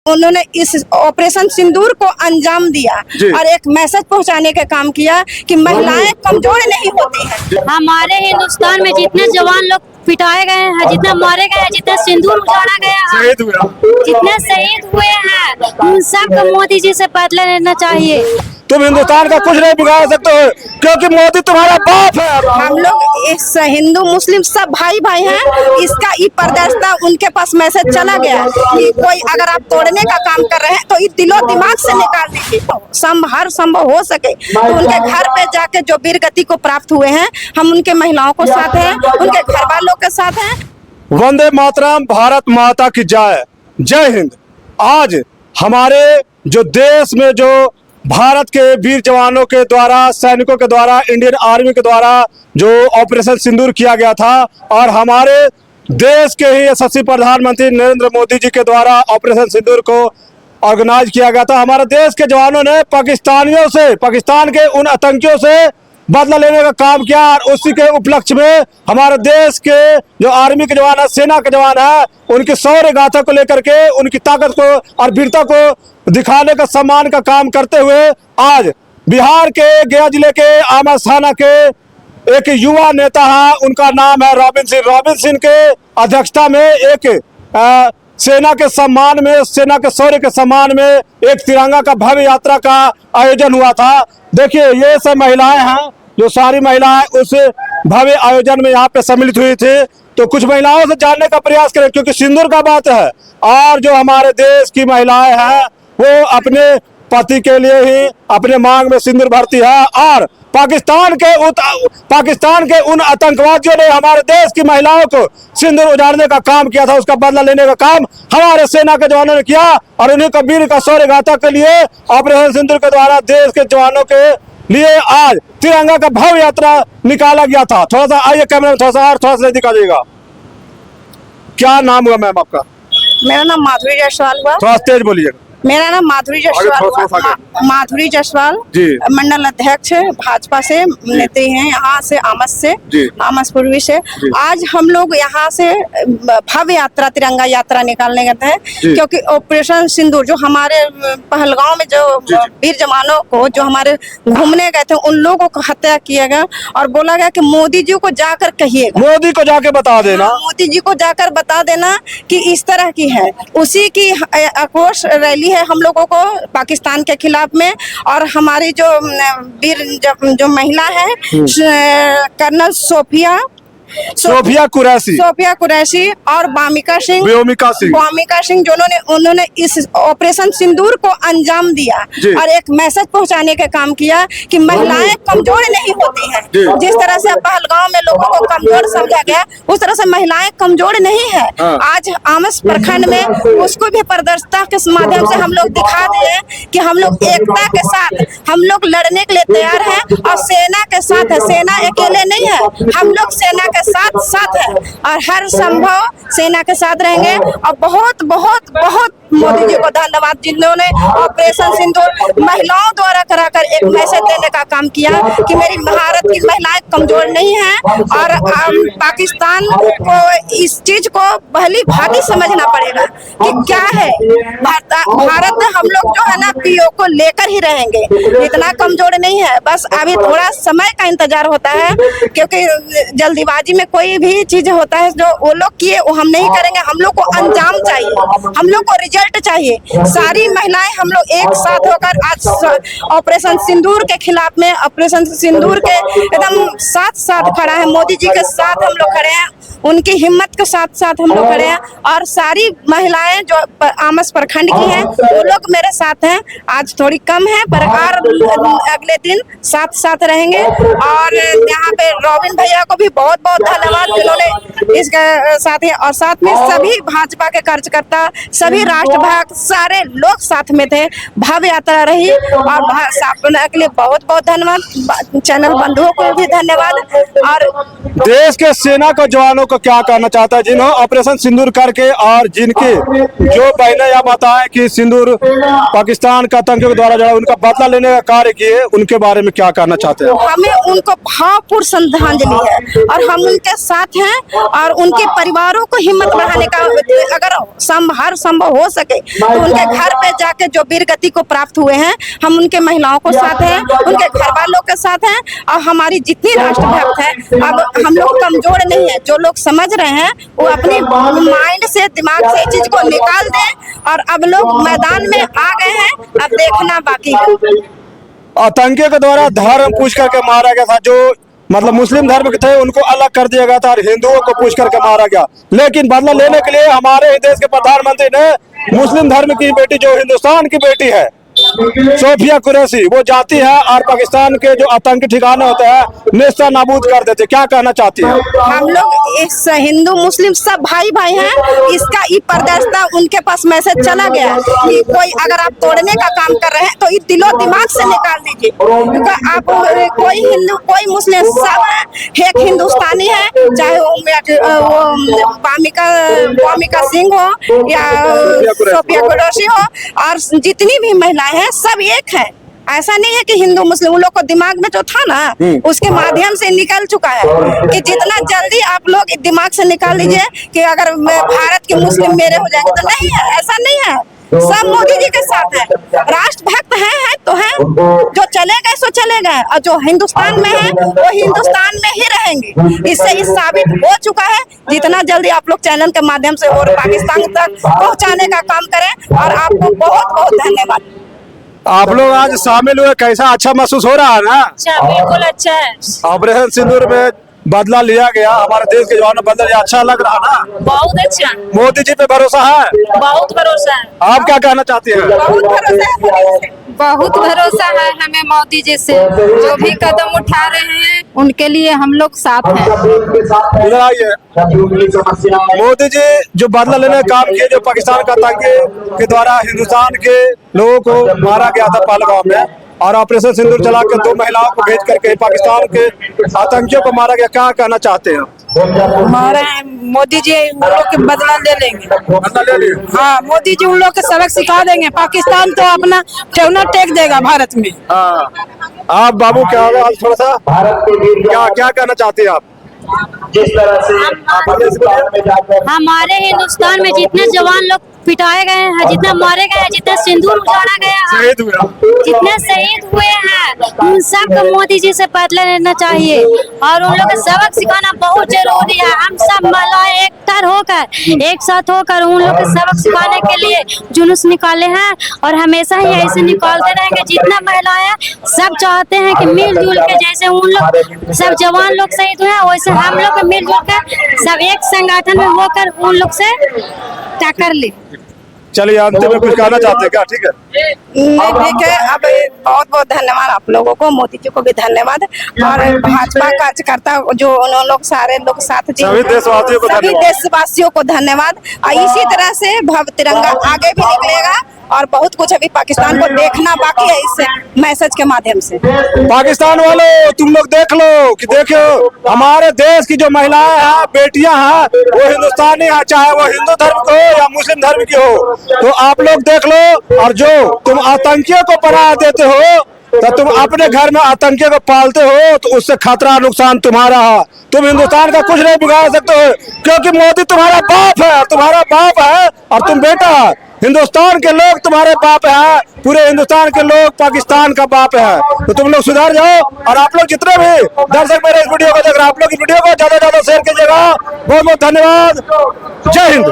उन्होंने इस ऑपरेशन सिंदूर को अंजाम दिया और एक मैसेज पहुंचाने का काम किया कि महिलाएं कमजोर नहीं होती हैं। हमारे हिंदुस्तान में जितने जवान लोग पिटाए गए हैं, जितने मारे गए हैं, जितने सिंदूर उजाड़ा गया है, जितने शहीद हुए हैं, उन सब को मोदी जी से बदला लेना चाहिए। तुम हिंदुस्तान का कुछ नहीं बिगाड़ सकते हो क्योंकि मोदी तुम्हारा बाप है। हम लोग इस हिंदू मुस्लिम सब भाई भाई हैं। इसका ये प्रदर्शता उनके पास मैसेज चला गया कि कोई अगर आप तोड़ने का काम कर रहे हैं तो ये दिलो दिमाग से निकाल दीजिए। हर संभव हो सके तो उनके घर पे जाके जो वीर गति को प्राप्त हुए हैं, हम उनके महिलाओं को साथ हैं, उनके घर वालों के साथ हैं। वंदे मातरम, भारत माता की जय, जय हिंद। आज हमारे जो देश में जो भारत के वीर जवानों के द्वारा, सैनिकों के द्वारा, इंडियन आर्मी के द्वारा जो ऑपरेशन सिंदूर किया गया था और हमारे देश के ही यशस्वी प्रधानमंत्री नरेंद्र मोदी जी के द्वारा ऑपरेशन सिंदूर को ऑर्गेनाइज किया गया था। हमारे देश के जवानों ने पाकिस्तानियों से, पाकिस्तान के उन आतंकियों से बदला लेने का काम किया और उसी के उपलक्ष्य में हमारे देश के जो आर्मी के जवान है, सेना के जवान है, उनकी शौर्य गाथा को लेकर के उनकी ताकत को और वीरता को दिखाने का सम्मान का काम करते हुए आज बिहार के गया जिले के आमस थाना के एक युवा नेता है, उनका नाम है रॉबिन सिंह। रॉबिन सिंह के अध्यक्षता में एक सेना के सम्मान में, सेना के शौर्य के सम्मान में एक तिरंगा का भव्य यात्रा का आयोजन हुआ था। देखिए ये सब महिलाएं हैं, जो सारी महिलाएं उस भव्य आयोजन में यहाँ पे सम्मिलित हुई थी। तो कुछ महिलाओं से जानने का प्रयास करें क्योंकि सिंदूर का बात है और जो हमारे देश की महिलाएं हैं वो अपने पति के लिए ही अपने मांग में सिंदूर भरती है और पाकिस्तान के उन आतंकवादियों ने हमारे देश की महिलाओं को सिंदूर उजाड़ने का काम किया था, उसका बदला लेने का काम हमारे सेना के जवानों ने किया और उन्हीं का वीर का शौर्य गाथा के लिए ऑपरेशन सिंदूर के द्वारा देश के जवानों के लिए आज तिरंगा का भव्य यात्रा निकाला गया था। थोड़ा सा आइए कैमरा में, थोड़ा सा दिखा दीजिएगा। क्या नाम हुआ मैम आपका? मेरा नाम माधुरी जायसवाल हुआ। थोड़ा तेज बोलिएगा। मेरा नाम माधुरी जायसवाल, माधुरी जायसवाल, मंडल अध्यक्ष भाजपा से नेता हैं, यहाँ से आमस से, आमस पूर्वी से। आज हम लोग यहाँ से भव्य यात्रा, तिरंगा यात्रा निकालने गए थे क्योंकि ऑपरेशन सिंदूर जो हमारे पहलगांव में जो वीर जवानों को जो हमारे घूमने गए थे उन लोगों को हत्या किया गया और बोला गया कि मोदी जी को जाकर कहिएगा, मोदी को जाके बता देना, मोदी जी को जाकर बता देना कि इस तरह की है। उसी की आक्रोश रैली है हम लोगों को पाकिस्तान के खिलाफ में। और हमारी जो वीर जो महिला है कर्नल सोफिया कुरैशी और वामिका सिंह उन्होंने इस ऑपरेशन सिंदूर को अंजाम दिया और एक मैसेज पहुंचाने का काम किया कि महिलाएं कमजोर नहीं होती हैं। जिस तरह से पहलगांव में लोगों को कमजोर समझा गया उस तरह से महिलाएं कमजोर नहीं है। आज आमस प्रखंड में उसको भी प्रदर्शता के माध्यम से हम लोग दिखा दिए कि हम लोग एकता के साथ हम लोग लड़ने के लिए तैयार हैं और सेना के साथ है। सेना अकेले नहीं है, हम लोग सेना के साथ है और हर संभव सेना के साथ रहेंगे। और बहुत बहुत बहुत मोदी जी को धन्यवाद जिन्होंने ऑपरेशन सिंदूर महिलाओं द्वारा कराकर एक मैसेज देने का काम किया कि मेरी भारत की महिलाएं कमजोर नहीं हैं और पाकिस्तान को इस चीज को भली भांति समझना पड़ेगा कि क्या है भारत। हम लोग जो है ना पीओ को लेकर ही रहेंगे, इतना कमजोर नहीं है। बस अभी थोड़ा समय का इंतजार होता है क्योंकि जल्दीबाजी में कोई भी चीज होता है जो वो लोग किए वो हम नहीं करेंगे। हम लोग को अंजाम चाहिए, हम लोग को रिजल्ट चाहिए। सारी महिलाएं हम लोग एक साथ होकर आज ऑपरेशन सिंदूर के खिलाफ में, ऑपरेशन सिंदूर के एकदम साथ खड़ा है। मोदी जी के साथ हम लोग खड़े हैं, उनकी हिम्मत के साथ हम लोग खड़े हैं और सारी महिलाएं जो आमस प्रखंड की हैं वो लोग मेरे साथ हैं। आज थोड़ी कम है पर अगले दिन साथ रहेंगे। और यहाँ पे रॉबिन भैया को भी बहुत बहुत धन्यवाद जिन्होंने इसके साथ है और साथ में सभी भाजपा के कार्यकर्ता, सभी राष्ट्रभक्त, सारे लोग साथ में थे। भव्य यात्रा रही और साथ के लिए बहुत बहुत धन्यवाद। चैनल बंधुओं को भी धन्यवाद। और देश के सेना के जवानों को क्या कहना चाहता है जिन्होंने ऑपरेशन सिंदूर करके और जिनके जो बहनें या माताएं कि सिंदूर पाकिस्तान का आतंकियों के द्वारा जो उनका बदला लेने का कार्य किए, उनके बारे में क्या कहना चाहते हैं? हमें उनको भावपूर्ण श्रद्धांजलि है और हम उनके साथ हैं और उनके परिवारों को हिम्मत बढ़ाने का अगर हर संभव हो सके। तो उनके घर पे जाके जो वीर गति को प्राप्त हुए हैं, हम उनके महिलाओं को साथ हैं, उनके घर वालों के साथ हैं, और हमारी जितनी राष्ट्रभक्त है, अब हम लोग कमजोर नहीं है। जो लोग समझ रहे हैं वो अपनी माइंड से, दिमाग से चीज को निकाल दें, और अब लोग मैदान में आ गए हैं, अब देखना बाकी है। आतंकियों के द्वारा धर्म पूछ करके मारा गया था, जो मतलब मुस्लिम धर्म के थे उनको अलग कर दिया गया था और हिंदुओं को पूछ करके मारा गया। लेकिन बदला लेने के लिए हमारे देश के प्रधानमंत्री ने मुस्लिम धर्म की बेटी, जो हिंदुस्तान की बेटी है, सोफिया कुरैशी, वो जाती है और पाकिस्तान के जो आतंकी ठिकाने होते हैं नेस्ता नाबूद कर देते। क्या कहना चाहती है? हम लोग इस हिंदू मुस्लिम सब भाई भाई हैं। इसका ई परदस्ता उनके पास मैसेज चला गया कि कोई अगर आप तोड़ने का काम कर रहे हैं तो ये दिलो दिमाग से निकाल दीजिए, क्योंकि आप कोई हिंदू कोई मुस्लिम सब एक हिंदुस्तानी है, चाहे वो वामिका सिंह हो या सोफिया कुरैशी हो, और जितनी भी महिलाएं हैं सब एक है। ऐसा नहीं है कि हिंदू मुस्लिम, उन लोग को दिमाग में जो था ना उसके माध्यम से निकल चुका है कि जितना जल्दी आप लोग दिमाग से निकाल लीजिए कि अगर भारत के मुस्लिम मेरे हो जाएंगे, तो नहीं है, ऐसा नहीं है। सब मोदी जी के साथ है, राष्ट्रभक्त है तो है, जो चले गए सो चले गए, और जो हिंदुस्तान में है वो हिंदुस्तान में ही रहेंगे। इससे ये साबित हो चुका है। जितना जल्दी आप लोग चैनल के माध्यम से और पाकिस्तान तक पहुंचाने का काम करें, और आपको बहुत बहुत धन्यवाद। आप लोग आज शामिल हुए, कैसा अच्छा महसूस हो रहा है ना? अच्छा, बिल्कुल अच्छा है। ऑपरेशन सिंदूर में बदला लिया गया, हमारे देश के जवानों बदला लिया, अच्छा लग रहा ना? बहुत अच्छा, मोदी जी पे भरोसा है? बहुत भरोसा है। आप क्या कहना चाहती हैं? बहुत भरोसा है, बहुत भरोसा है हमें मोदी जी से। जो भी कदम उठा रहे हैं उनके लिए हम लोग साथ हैं। इधर आइए। मोदी जी जो बदला लेने का काम किए, जो पाकिस्तान का आतंकी के द्वारा हिंदुस्तान के लोगों को मारा गया था पहलगाम में, और ऑपरेशन सिंदूर चला के 2 महिलाओं को भेज करके पाकिस्तान के आतंकियों को मारा गया, क्या कहना चाहते हैं? हमारे मोदी जी उन लोग के बदला ले लेंगे। बदला ले लिया? हाँ, मोदी जी उन लोग के सबक सिखा देंगे। पाकिस्तान तो अपना ठेवना टेक देगा भारत में। हाँ। आप बाबू क्या होगा आज थोड़ा सा क्या कहना चाहते हैं आप? जिस तरह से हमारे हिंदुस्तान में जितने जवान लोग पिटाए गए हैं, जितने मारे गए हैं, जितने सिंदूर उजाड़ा गया है, शहीद हुए, जितने शहीद हुए हैं, उन सब को मोदी जी से बदला लेना चाहिए, और उन लोग को सबक सिखाना बहुत जरूरी है। हम सब महिलाएं एक साथ होकर उन लोग को सबक सिखाने के लिए जुलूस निकाले हैं, और हमेशा ही ऐसे निकालते रहेंगे। जितना महिलाएं सब चाहते हैं कि मिलजुल के, जैसे उन लोग सब जवान लोग शहीद हुए हैं, वैसे हम लोग मिलजुल कर सब एक संगठन में होकर उन लोग से टक्कर ले। चलिए अंतिम में कुछ कहना चाहते हैं क्या? ठीक है, नहीं ठीक है। अब बहुत बहुत धन्यवाद आप लोगों को, मोदी जी को भी धन्यवाद, और भाजपा कार्यकर्ता जो उन लोग सारे लोग साथ जी, सभी देशवासियों को सभी धन्यवाद। देशवासियों को धन्यवाद। और इसी तरह से भव्य तिरंगा आगे भी निकलेगा, और बहुत कुछ अभी पाकिस्तान को देखना बाकी है इस मैसेज के माध्यम से। पाकिस्तान वालों तुम लोग देख लो कि देखो हमारे देश की जो महिलाएं हैं, बेटियां हैं, वो हिंदुस्तानी है, चाहे वो हिंदू धर्म की हो या मुस्लिम धर्म की हो। तो आप लोग देख लो, और जो तुम आतंकियों को पनाह देते हो, तो तुम अपने घर में आतंकियों को पालते हो, तो उससे खतरा नुकसान तुम्हारा है। तुम हिंदुस्तान का कुछ नहीं बिगाड़ सकते हो, क्योंकि मोदी तुम्हारा बाप है और तुम बेटा है। हिंदुस्तान के लोग तुम्हारे बाप है, पूरे हिंदुस्तान के लोग पाकिस्तान का बाप है। तो तुम लोग सुधार जाओ, और आप लोग जितने भी दर्शक मेरे इस वीडियो को देख रहे हैं, आप लोग इस वीडियो को ज्यादा से ज्यादा शेयर कीजिएगा। बहुत बहुत धन्यवाद। जय हिंद।